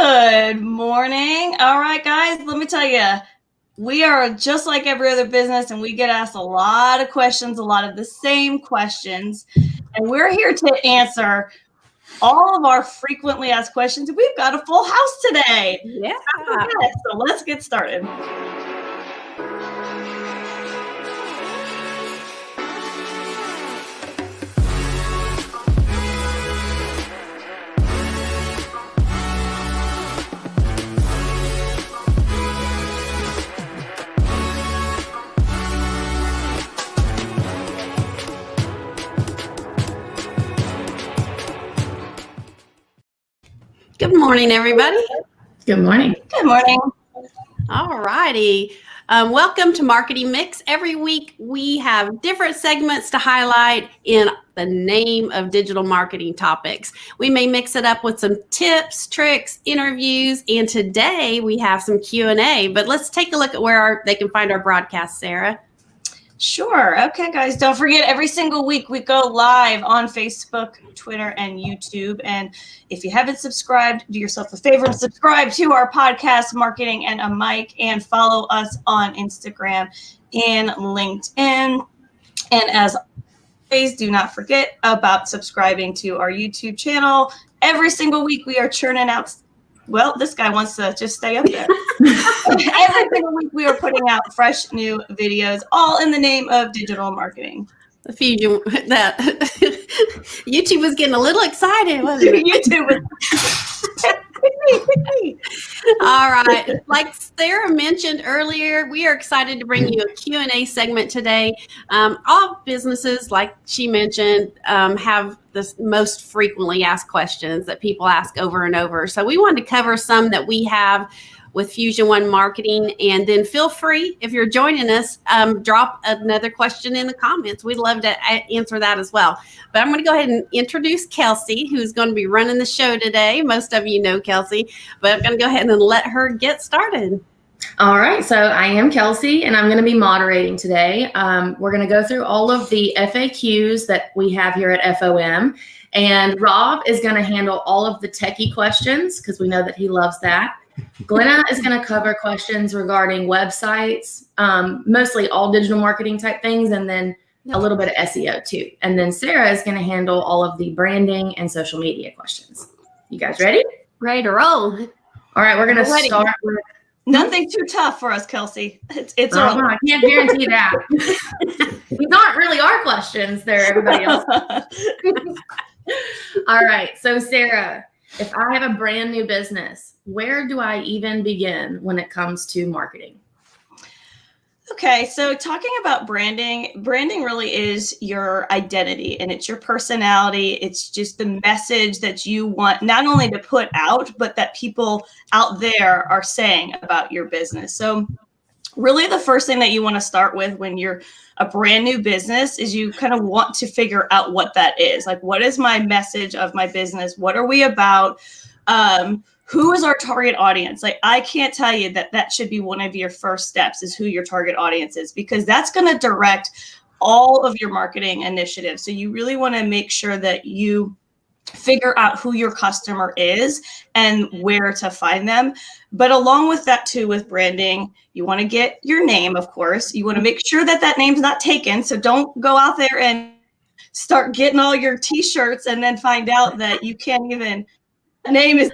Good morning. All right, guys, let me tell you, we are just like every other business, and we get asked a lot of questions, a lot of the same questions, and we're here to answer all of our frequently asked questions. We've got a full house today. Yeah. So let's get started. Good morning, everybody. Good morning. Good morning. All righty. Welcome to Marketing Mix. Every week we have different segments to highlight in the name of digital marketing topics. We may mix it up with some tips, tricks, interviews, and today we have some Q&A. But let's take a look at where they can find our broadcast, Sarah. Sure. Okay, guys, don't forget every single week we go live on Facebook, Twitter, and YouTube. And if you haven't subscribed, do yourself a favor and subscribe to our podcast, Marketing and a Mic, and follow us on Instagram and LinkedIn. And as always, do not forget about subscribing to our YouTube channel. Every single week we are churning out. Well, this guy wants to just stay up there. Every single week we are putting out fresh new videos, all in the name of digital marketing. The Fusion, that YouTube was getting a little excited, wasn't it? YouTube was. All right. Like Sarah mentioned earlier, we are excited to bring you a Q&A segment today. All businesses, like she mentioned, have the most frequently asked questions that people ask over and over. So we wanted to cover some that we have with Fusion One Marketing, and then feel free, if you're joining us, drop another question in the comments. We'd love to answer that as well. But I'm going to go ahead and introduce Kelsey, who's going to be running the show today. Most of you know Kelsey, but I'm going to go ahead and let her get started. All right, so I am Kelsey, and I'm going to be moderating today. We're going to go through all of the FAQs that we have here at FOM, and Rob is going to handle all of the techie questions because we know that he loves that. Glenna is going to cover questions regarding websites, mostly all digital marketing type things, and then a little bit of SEO too. And then Sarah is going to handle all of the branding and social media questions. You guys ready? Ready to roll. All right, we're going to start with... Nothing too tough for us, Kelsey. It's all. I can't guarantee that. These aren't really our questions. They're everybody else. All right, so Sarah, if I have a brand new business, where do I even begin when it comes to marketing? Okay, so talking about branding really is your identity, and it's your personality. It's just the message that you want not only to put out, but that people out there are saying about your business. So really the first thing that you want to start with when you're a brand new business is you kind of want to figure out what that is. Like, what is my message of my business? What are we about? Who is our target audience? Like, I can't tell you that should be one of your first steps, is who your target audience is, because that's going to direct all of your marketing initiatives. So you really want to make sure that you figure out who your customer is and where to find them. But along with that too, with branding, you want to get your name, of course. You want to make sure that that name's not taken. So don't go out there and start getting all your t-shirts and then find out that you can't even, name is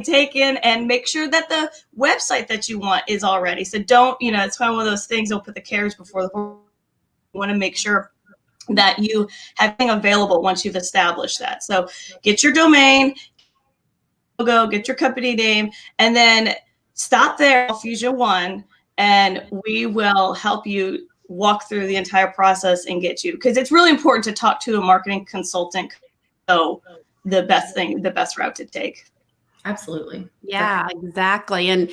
taken, and make sure that the website that you want is already. So don't, it's kind of one of those things, don't put the carriage before the horse. You want to make sure that you have everything available once you've established that. So get your domain, logo, get your company name, and then stop there, Fusion One, and we will help you walk through the entire process and get you, because it's really important to talk to a marketing consultant. So the best route to take. Absolutely. Yeah, exactly. And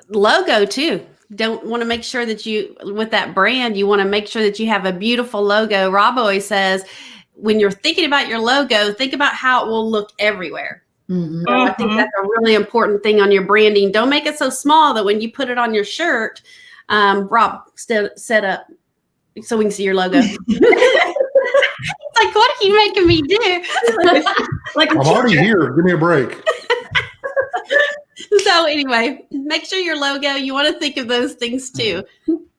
logo too. Don't want to make sure that you, with that brand, you want to make sure that you have a beautiful logo. Rob always says, when you're thinking about your logo, think about how it will look everywhere. Mm-hmm. So I think that's a really important thing on your branding. Don't make it so small that when you put it on your shirt, Rob, set up so we can see your logo. It's like, what are you making me do? I'm already here. Give me a break. So So anyway, make sure your logo, you want to think of those things too.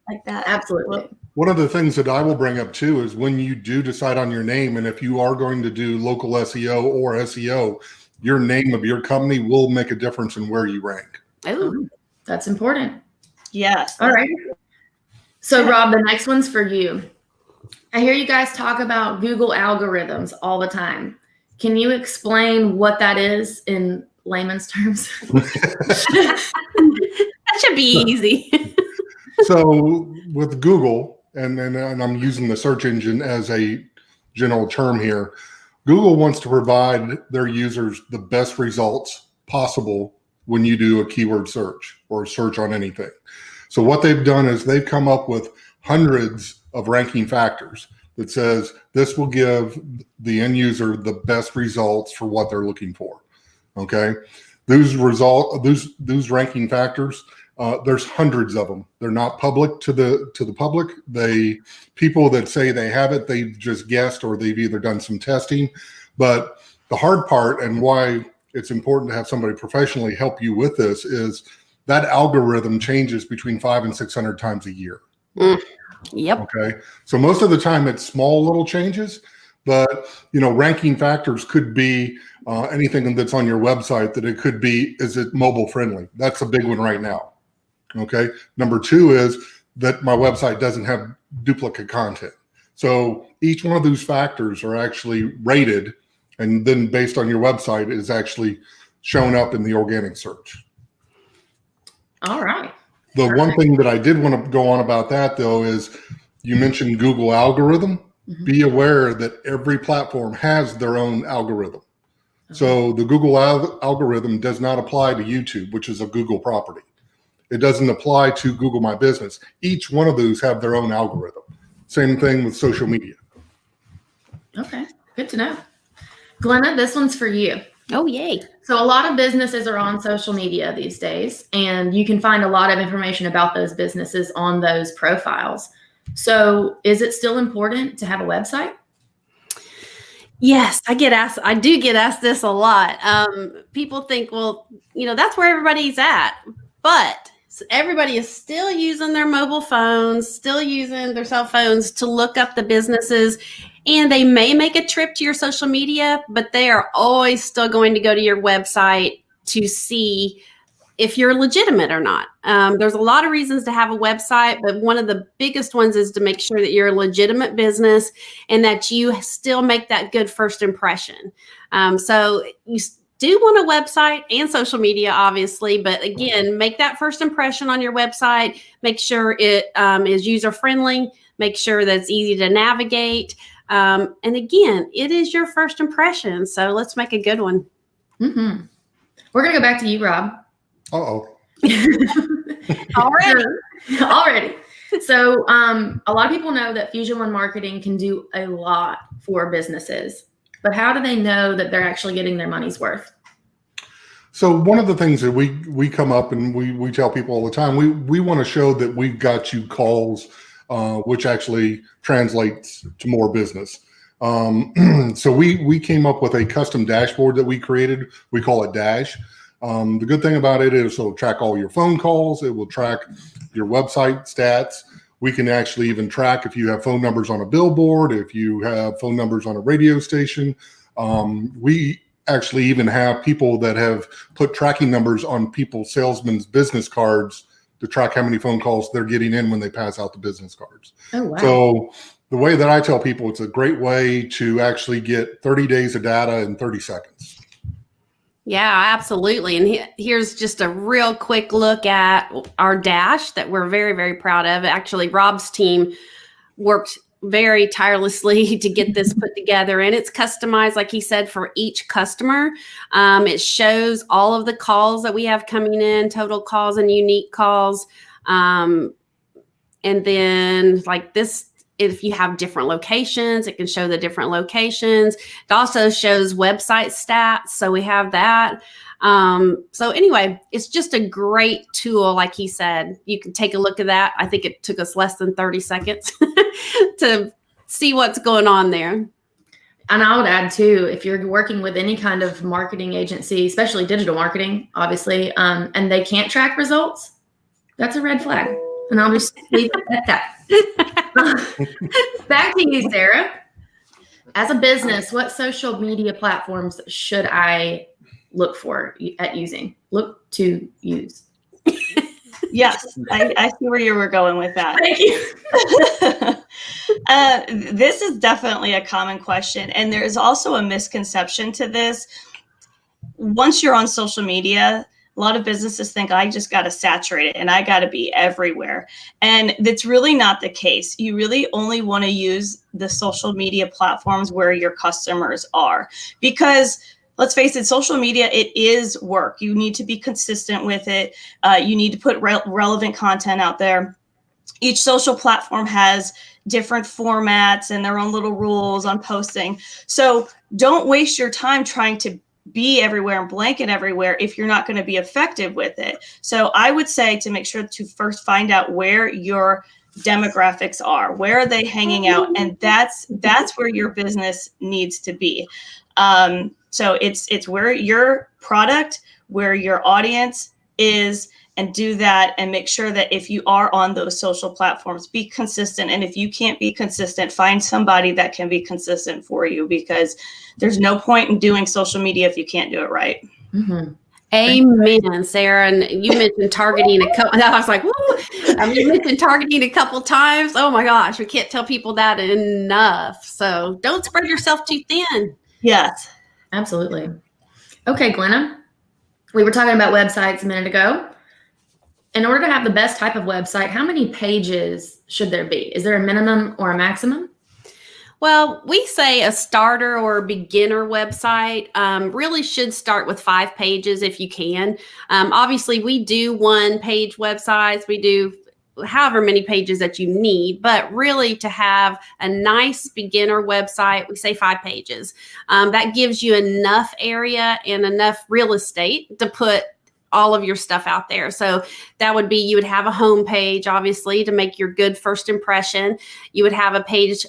Like that. Absolutely. One of the things that I will bring up too is when you do decide on your name, and if you are going to do local SEO or SEO, your name of your company will make a difference in where you rank. Oh, That's important. Yes. All right. So Rob, the next one's for you. I hear you guys talk about Google algorithms all the time. Can you explain what that is in layman's terms? that should be easy. So with Google, and I'm using the search engine as a general term here, Google wants to provide their users the best results possible when you do a keyword search or a search on anything. So what they've done is they've come up with hundreds of ranking factors that says this will give the end user the best results for what they're looking for. Okay, those ranking factors, there's hundreds of them. They're not public to the public. People that say they have it, they've just guessed or they've either done some testing. But the hard part, and why it's important to have somebody professionally help you with this, is that algorithm changes between 500 and 600 times a year. Yep. Okay. So most of the time it's small little changes, but ranking factors could be anything that's on your website. That it could be, is it mobile friendly? That's a big one right now. Okay. Number two is that my website doesn't have duplicate content. So each one of those factors are actually rated, and then based on your website is actually shown up in the organic search. All right. The one thing that I did want to go on about that, though, is you mentioned Google algorithm. Mm-hmm. Be aware that every platform has their own algorithm. Okay. So the Google algorithm does not apply to YouTube, which is a Google property. It doesn't apply to Google My Business. Each one of those have their own algorithm. Same thing with social media. Okay, good to know. Glenna, this one's for you. Oh, yay. So a lot of businesses are on social media these days, and you can find a lot of information about those businesses on those profiles. So is it still important to have a website? Yes, I do get asked this a lot. People think, well, that's where everybody's at, but everybody is still using their mobile phones, still using their cell phones to look up the businesses. And they may make a trip to your social media, but they are always still going to go to your website to see if you're legitimate or not. There's a lot of reasons to have a website, but one of the biggest ones is to make sure that you're a legitimate business and that you still make that good first impression. So you do want a website and social media, obviously, but again, make that first impression on your website. Make sure it is user-friendly. Make sure that it's easy to navigate. And again, it is your first impression. So let's make a good one. Mm-hmm. We're going to go back to you, Rob. Uh-oh. Already. So a lot of people know that Fusion One Marketing can do a lot for businesses, but how do they know that they're actually getting their money's worth? So one of the things that we come up and we tell people all the time, we want to show that we've got you calls, which actually translates to more business. So we came up with a custom dashboard that we created. We call it Dash. The good thing about it is it'll track all your phone calls. It will track your website stats. We can actually even track if you have phone numbers on a billboard, if you have phone numbers on a radio station. We actually even have people that have put tracking numbers on people's salesmen's business cards to track how many phone calls they're getting in when they pass out the business cards. Oh, wow. So the way that I tell people, it's a great way to actually get 30 days of data in 30 seconds. Yeah, absolutely. And here's just a real quick look at our Dash that we're very, very proud of. Actually, Rob's team worked very tirelessly to get this put together, and it's customized, like he said, for each customer. It shows all of the calls that we have coming in, total calls and unique calls. And then like this, if you have different locations, it can show the different locations. It also shows website stats. So we have that. So anyway, it's just a great tool. Like he said, you can take a look at that. I think it took us less than 30 seconds to see what's going on there. And I would add too, if you're working with any kind of marketing agency, especially digital marketing, obviously, and they can't track results, that's a red flag. And I'll just leave it at that. Back to you, Sarah. As a business, what social media platforms should I look to use? Yes, I see where you were going with that. Thank you. This is definitely a common question. And there is also a misconception to this. Once you're on social media, a lot of businesses think I just got to saturate it and I got to be everywhere. And that's really not the case. You really only want to use the social media platforms where your customers are, because let's face it, social media, it is work. You need to be consistent with it. You need to put relevant content out there. Each social platform has different formats and their own little rules on posting. So don't waste your time trying to be everywhere and blanket everywhere if you're not going to be effective with it. So I would say to make sure to first find out where your demographics are, where are they hanging out, and that's where your business needs to be. So it's where your product, where your audience is, and do that, and make sure that if you are on those social platforms, be consistent. And if you can't be consistent, find somebody that can be consistent for you, because there's no point in doing social media if you can't do it right. Mm-hmm. Amen, Sarah. And you mentioned targeting a couple. I was like, woo. You mentioned targeting a couple times. Oh my gosh, we can't tell people that enough. So don't spread yourself too thin. Yes, absolutely. Okay, Glenna, we were talking about websites a minute ago. In order to have the best type of website, how many pages should there be? Is there a minimum or a maximum? Well, we say a starter or beginner website really should start with 5 pages if you can. Obviously, we do 1-page websites. We do however many pages that you need, but really to have a nice beginner website, we say 5 pages. That gives you enough area and enough real estate to put all of your stuff out there. So that would be, you would have a home page, obviously, to make your good first impression. You would have a page,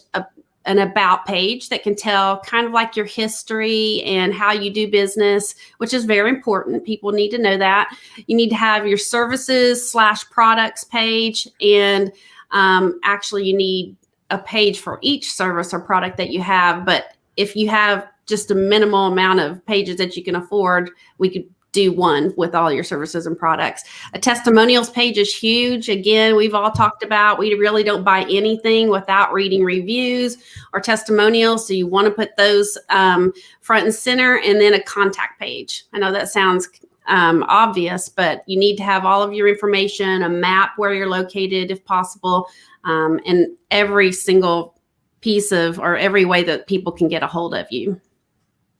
an about page that can tell kind of like your history and how you do business, which is very important. People need to know that. You need to have your services/products page. And actually you need a page for each service or product that you have. But if you have just a minimal amount of pages that you can afford, we could do 1 with all your services and products. A testimonials page is huge. Again, we've all talked about, we really don't buy anything without reading reviews or testimonials. So you want to put those front and center, and then a contact page. I know that sounds obvious, but you need to have all of your information, a map where you're located if possible, and every single piece of, or every way that people can get a hold of you.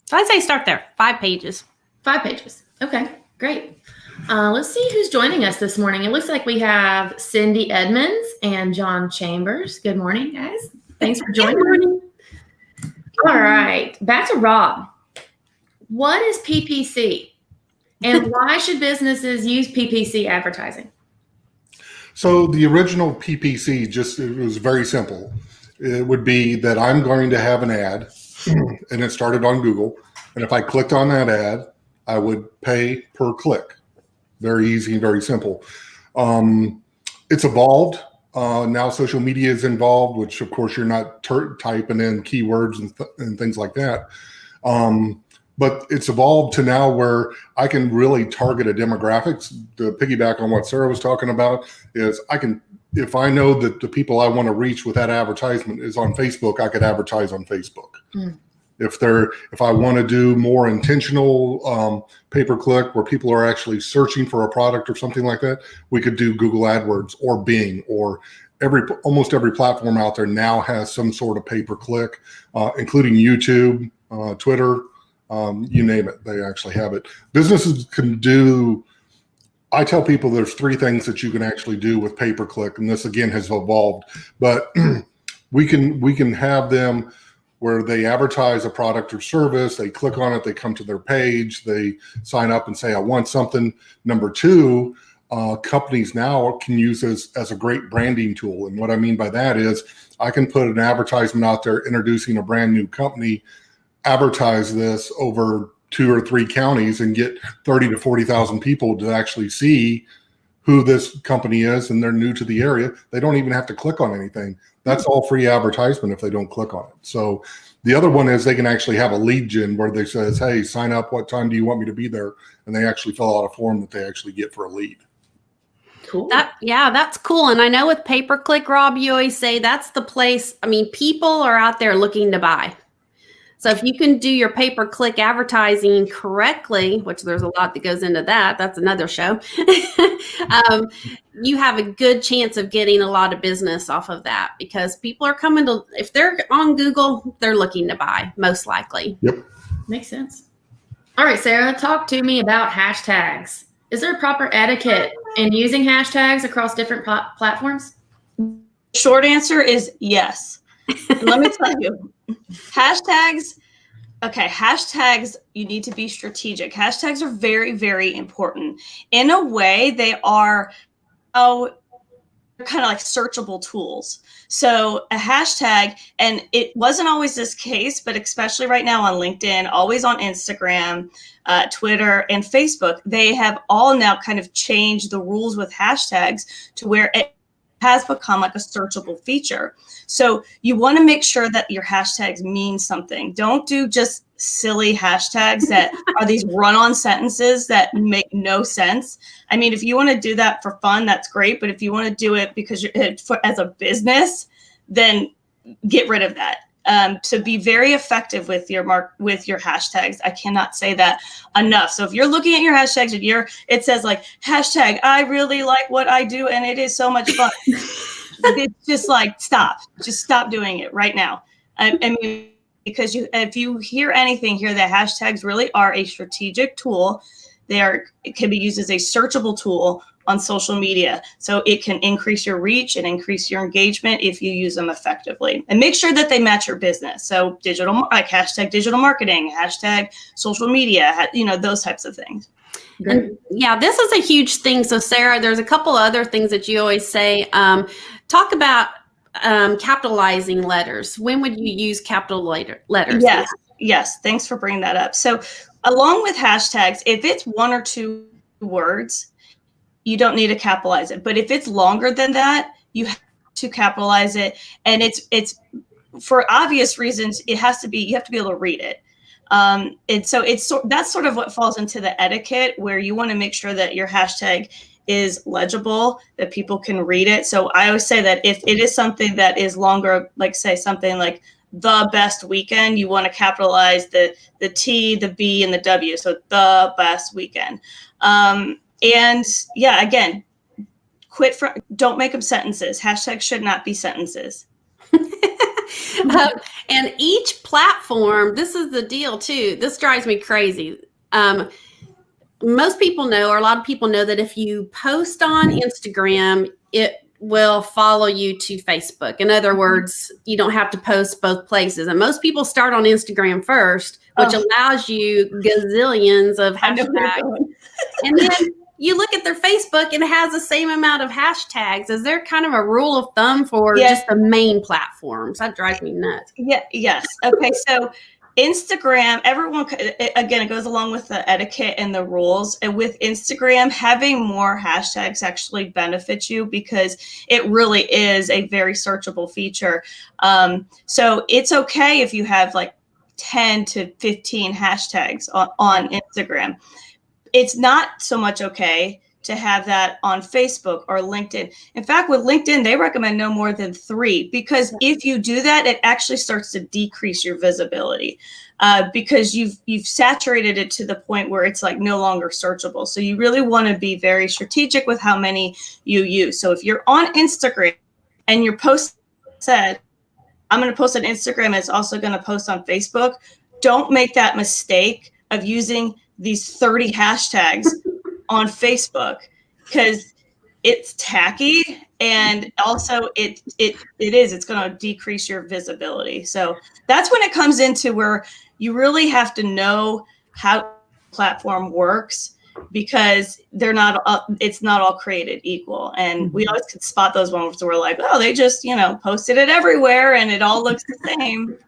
So I'd say start there, 5 pages. 5 pages. Okay, great. Let's see who's joining us this morning. It looks like we have Cindy Edmonds and John Chambers. Good morning, guys. Thanks for joining. Good morning. All right, back to Rob. What is PPC, and why should businesses use PPC advertising? So the original PPC, it was very simple. It would be that I'm going to have an ad, and it started on Google. And if I clicked on that ad, I would pay per click. Very easy, very simple. It's evolved. Now social media is involved, which of course you're not typing in keywords and things like that. But it's evolved to now where I can really target a demographics. To piggyback on what Sarah was talking about, is if I know that the people I want to reach with that advertisement is on Facebook, I could advertise on Facebook. Mm. If I want to do more intentional pay-per-click where people are actually searching for a product or something like that, we could do Google AdWords or Bing, or almost every platform out there now has some sort of pay-per-click, including YouTube, Twitter, you name it, they actually have it. Businesses can do, I tell people there's 3 things that you can actually do with pay-per-click, and this again has evolved, but we can have them where they advertise a product or service, they click on it, they come to their page, they sign up and say, I want something. Number 2, companies now can use this as a great branding tool. And what I mean by that is I can put an advertisement out there introducing a brand new company advertise this over 2 or 3 counties and get 30 to 40,000 people to actually see who this company is, and they're new to the area. They don't even have to click on anything. That's all free advertisement if they don't click on it. So the other one is they can actually have a lead gen where they says, hey, sign up. What time do you want me to be there? And they actually fill out a form that they actually get for a lead. Cool. That's cool. And I know with pay-per-click, Rob, you always say that's the place. I mean, people are out there looking to buy. So if you can do your pay-per-click advertising correctly, which there's a lot that goes into that, that's another show, you have a good chance of getting a lot of business off of that, because people are coming to, if they're on Google, they're looking to buy, most likely. Yep. Makes sense. All right, Sarah, talk to me about hashtags. Is there a proper etiquette in using hashtags across different platforms? Short answer is yes. Let me tell you, hashtags, you need to be strategic. Hashtags are very, very important. In a way, they are kind of like searchable tools. So a hashtag, and it wasn't always this case, but especially right now on LinkedIn, always on Instagram, Twitter, and Facebook, they have all now kind of changed the rules with hashtags to where it has become like a searchable feature. So you want to make sure that your hashtags mean something. Don't do just silly hashtags that are these run-on sentences that make no sense. I mean, if you want to do that for fun, that's great. But if you want to do it because you're as a business, then get rid of that. So be very effective with your hashtags. I cannot say that enough. So if you're looking at your hashtags and it says like hashtag, I really like what I do and it is so much fun. It's just like, just stop doing it right now. I mean, because if you hear anything here, that hashtags really are a strategic tool. It can be used as a searchable tool on social media. So it can increase your reach and increase your engagement if you use them effectively. And make sure that they match your business. So like hashtag digital marketing, hashtag social media, those types of things. And yeah, this is a huge thing. So Sarah, there's a couple other things that you always say. Talk about capitalizing letters. When would you use capital letters? Yes. Thanks for bringing that up. So along with hashtags, if it's 1 or 2 words, you don't need to capitalize it. But if it's longer than that, you have to capitalize it. And it's for obvious reasons, you have to be able to read it. And so that's sort of what falls into the etiquette, where you want to make sure that your hashtag is legible, that people can read it. So I always say that if it is something that is longer, like say something like the best weekend, you want to capitalize the T, the B, and the W. So the best weekend. And yeah, again, don't make them sentences. Hashtags should not be sentences. And each platform, this is the deal too. This drives me crazy. Most people know, or a lot of people know, that if you post on Instagram, it will follow you to Facebook. In other words, you don't have to post both places. And most people start on Instagram first, which allows you gazillions of hashtags. And then you look at their Facebook and it has the same amount of hashtags. Is there kind of a rule of thumb for just the main platforms? That drives me nuts. Yes. Okay. So Instagram, again, it goes along with the etiquette and the rules. And with Instagram, having more hashtags actually benefits you because it really is a very searchable feature. So it's okay if you have like 10 to 15 hashtags on Instagram. It's not so much okay to have that on Facebook or LinkedIn. In fact, with LinkedIn, they recommend no more than 3, because if you do that, it actually starts to decrease your visibility because you've saturated it to the point where it's like no longer searchable. So you really want to be very strategic with how many you use. So if you're on Instagram and your post said, I'm going to post on Instagram, it's also going to post on Facebook, don't make that mistake of using these 30 hashtags on Facebook, because it's tacky, and also it's going to decrease your visibility. So that's when it comes into where you really have to know how the platform works, because it's not all created equal. And we always could spot those ones where we're like, oh, they just, posted it everywhere and it all looks the same.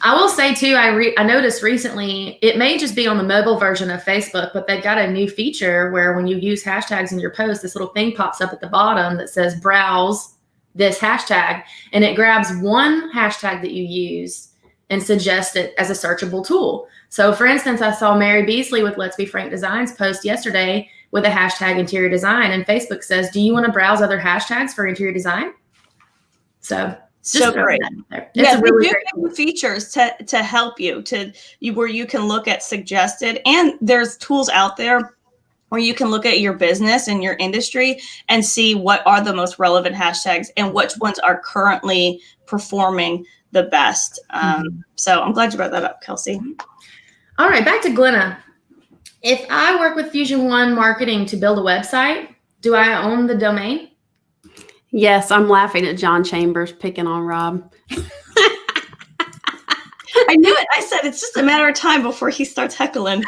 I will say too, I noticed recently, it may just be on the mobile version of Facebook, but they've got a new feature where when you use hashtags in your post, this little thing pops up at the bottom that says browse this hashtag, and it grabs one hashtag that you use and suggests it as a searchable tool. So for instance, I saw Mary Beasley with Let's Be Frank Designs post yesterday with a hashtag interior design, and Facebook says, do you want to browse other hashtags for interior design? So great. It's a really great tool. Features to help you where you can look at suggested, and there's tools out there where you can look at your business and your industry and see what are the most relevant hashtags and which ones are currently performing the best. So I'm glad you brought that up, Kelsey. All right, back to Glenna. If I work with Fusion One Marketing to build a website, do I own the domain? Yes, I'm laughing at John Chambers picking on Rob. I knew it. I said it's just a matter of time before he starts heckling.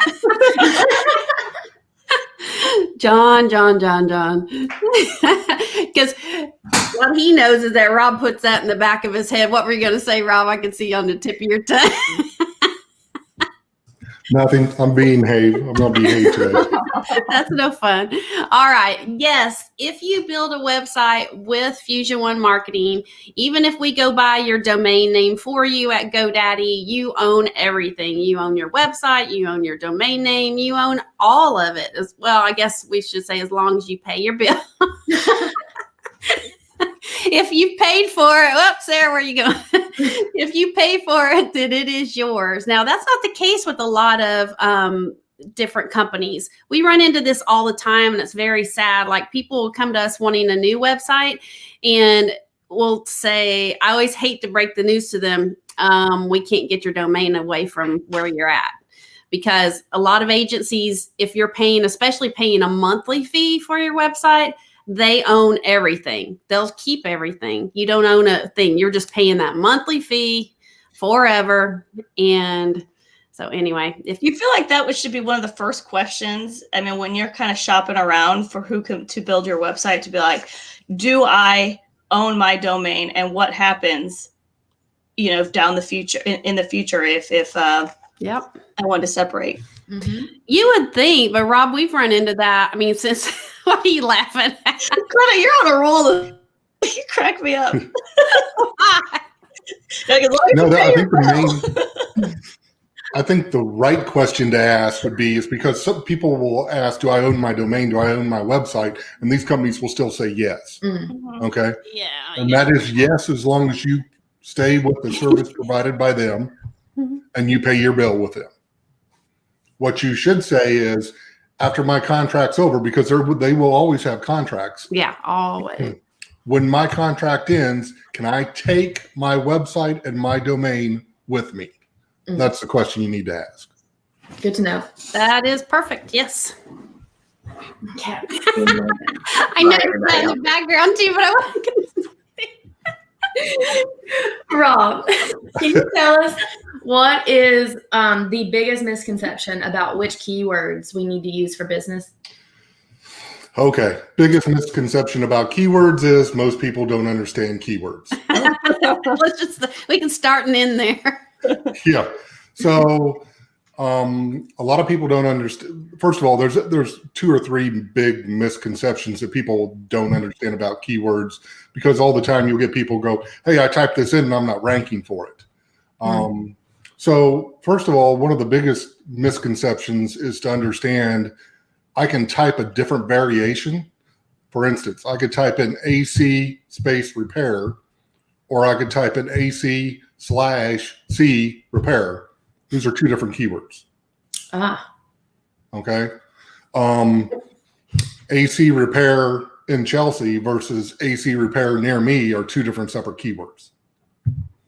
John. Because what he knows is that Rob puts that in the back of his head. What were you going to say, Rob? I can see on the tip of your tongue. Nothing. I'm being behaved. I'm going to behave today. That's no fun. All right. Yes. If you build a website with Fusion One Marketing, even if we go buy your domain name for you at GoDaddy, you own everything. You own your website, you own your domain name, you own all of it as well. I guess we should say as long as you pay your bill. If you paid for it, whoops, Sarah, where are you going? If you pay for it, then it is yours. Now, that's not the case with a lot of different companies. We run into this all the time, and it's very sad. Like, people will come to us wanting a new website, and we'll say, I always hate to break the news to them, we can't get your domain away from where you're at. Because a lot of agencies, if you're paying, especially paying a monthly fee for your website, they own everything. They'll keep everything. You don't own a thing. You're just paying that monthly fee forever. And so anyway, if you feel like that should be one of the first questions, I mean, when you're kind of shopping around for to build your website, to be like, do I own my domain, and what happens, down the future, in the future, if yep, I want to separate. Mm-hmm. You would think, but Rob, we've run into that. I mean, since what are you laughing at? Greta, you're on a roll. You crack me up. I think the right question to ask would be, is because some people will ask, do I own my domain? Do I own my website? And these companies will still say yes. Mm-hmm. Okay. Yeah. And that is yes, as long as you stay with the service provided by them and you pay your bill with them. What you should say is, after my contract's over, because they will always have contracts. Yeah, always. When my contract ends, can I take my website and my domain with me? That's the question you need to ask. Good to know. That is perfect. Yes. Okay. I know that in the background too, but I want to Rob, can you tell us what is the biggest misconception about which keywords we need to use for business? Okay. Biggest misconception about keywords is most people don't understand keywords. we can start and end there. Yeah. So a lot of people don't understand. First of all, there's 2 or 3 big misconceptions that people don't understand about keywords, because all the time you'll get people go, hey, I typed this in and I'm not ranking for it. So first of all, one of the biggest misconceptions is to understand I can type a different variation. For instance, I could type in AC space repair, or I could type in AC/C repair. These are 2 different keywords. Okay. AC repair in Chelsea versus AC repair near me are 2 different separate keywords.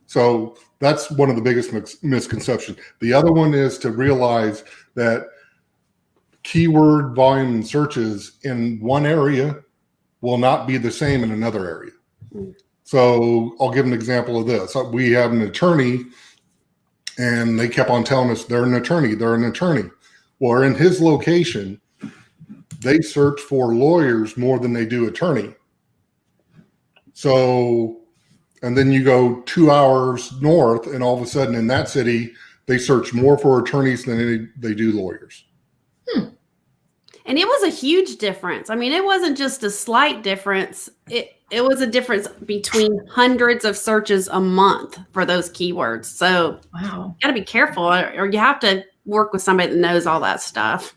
So that's one of the biggest misconceptions. The other one is to realize that keyword volume and searches in one area will not be the same in another area. So I'll give an example of this. We have an attorney, and they kept on telling us they're an attorney. Well, in his location, they search for lawyers more than they do attorney. So And then you go 2 hours north, and all of a sudden in that city, they search more for attorneys than they do lawyers. And it was a huge difference. I mean, it wasn't just a slight difference. It was a difference between hundreds of searches a month for those keywords. So Wow. you got to be careful, or you have to work with somebody that knows all that stuff.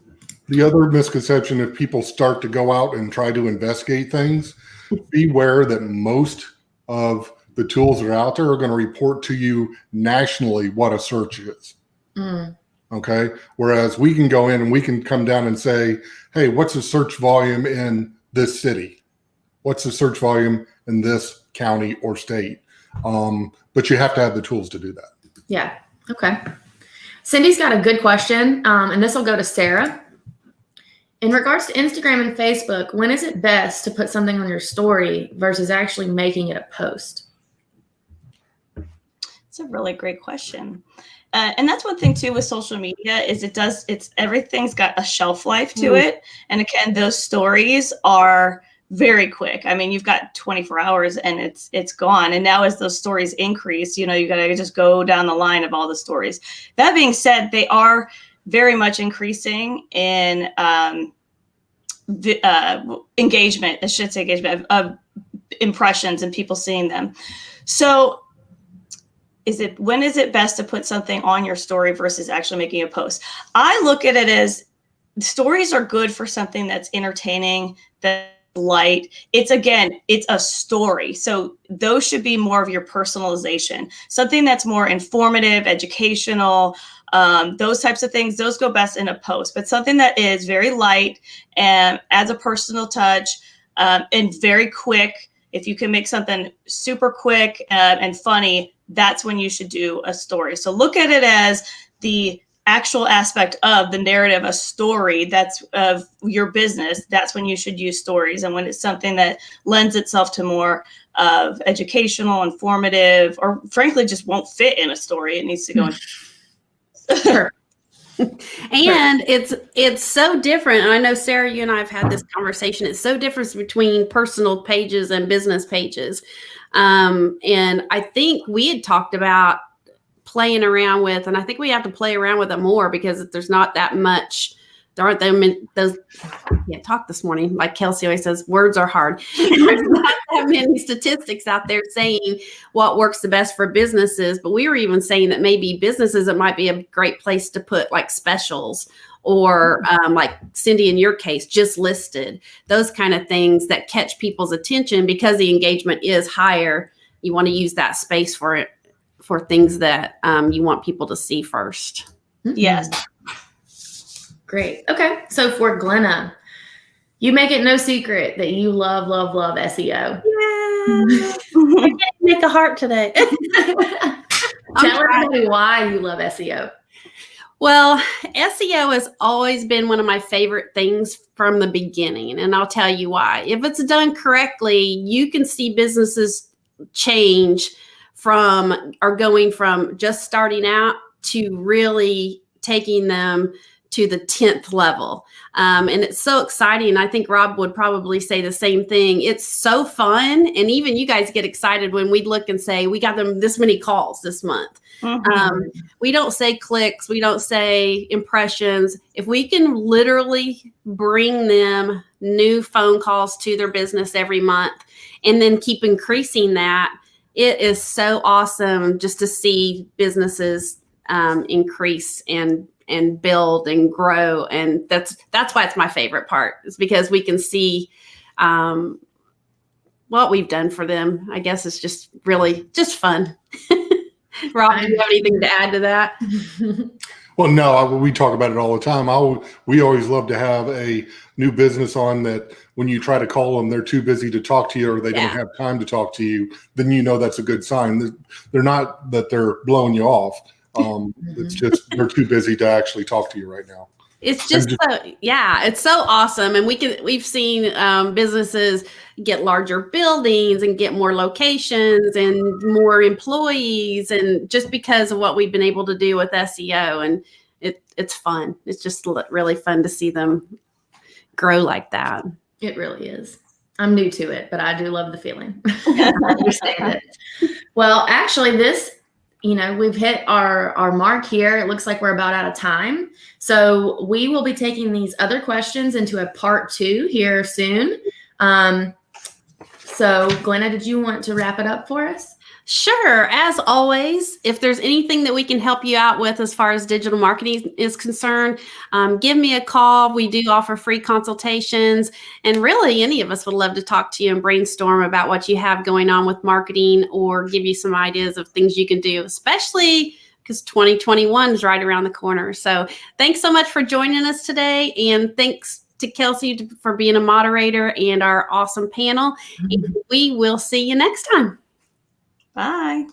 The other misconception, if people start to go out and try to investigate things, beware that most of the tools that are out there are going to report to you nationally what a search is. Okay. Whereas we can go in and we can come down and say, hey, what's the search volume in this city? What's the search volume in this county or state? But you have to have the tools to do that. Yeah. Okay. Cindy's got a good question, and this will go to Sarah. In regards to Instagram and Facebook, when is it best to put something on your story versus actually making it a post? It's a really great question. And that's one thing too with social media is everything's got a shelf life to it. And again, those stories are very quick. I mean, you've got 24 hours and it's gone. And now as those stories increase, you got to just go down the line of all the stories. That being said, they are very much increasing in engagement, I should say engagement of impressions and people seeing them. So when is it best to put something on your story versus actually making a post? I look at it as stories are good for something that's entertaining, that's light. It's a story. So those should be more of your personalization, something that's more informative, educational, those types of things, those go best in a post, but something that is very light and adds a personal touch and very quick. If you can make something super quick and funny, that's when you should do a story. So look at it as the actual aspect of the narrative, a story that's of your business. That's when you should use stories. And when it's something that lends itself to more of educational, informative, or frankly, just won't fit in a story, it needs to go in. Sure. And it's so different. And I know, Sarah, you and I have had this conversation. It's so different between personal pages and business pages. And I think we had talked about playing around with, and I think we have to play around with it more because there's not that much. There aren't those. Yeah, talk this morning. Like Kelsey always says, words are hard. There's not that many statistics out there saying what works the best for businesses. But we were even saying that maybe businesses, it might be a great place to put like specials or like Cindy, in your case, just listed, those kind of things that catch people's attention because the engagement is higher. You want to use that space for things that you want people to see first. Yes. Great. Okay. So for Glenna, you make it no secret that you love, love, love SEO. Yeah. I can't make a heart today. Tell everybody why you love SEO. Well, SEO has always been one of my favorite things from the beginning, and I'll tell you why. If it's done correctly, you can see businesses change going from just starting out to really taking them to the 10th level. And it's so exciting. I think Rob would probably say the same thing. It's so fun. And even you guys get excited when we look and say, we got them this many calls this month. We don't say clicks. We don't say impressions. If we can literally bring them new phone calls to their business every month and then keep increasing that, it is so awesome just to see businesses increase and build and grow. And that's why it's my favorite part, is because we can see what we've done for them. I guess it's just really just fun. Rob, do you have anything to add to that? Well, no, we talk about it all the time. We always love to have a new business on that when you try to call them, they're too busy to talk to you or they don't have time to talk to you, then you know that's a good sign. They're not that they're blowing you off. It's just they're too busy to actually talk to you right now. It's just it's so awesome. And we've seen businesses get larger buildings and get more locations and more employees, and just because of what we've been able to do with SEO, and it's fun. It's just really fun to see them grow like that. It really is. I'm new to it, but I do love the feeling. I understand it. Well, actually, we've hit our mark here. It looks like we're about out of time. So we will be taking these other questions into a part 2 here soon. So Glenna, did you want to wrap it up for us? Sure. As always, if there's anything that we can help you out with as far as digital marketing is concerned, give me a call. We do offer free consultations, and really any of us would love to talk to you and brainstorm about what you have going on with marketing or give you some ideas of things you can do, especially because 2021 is right around the corner. So thanks so much for joining us today, and thanks to Kelsey for being a moderator and our awesome panel. And we will see you next time. Bye.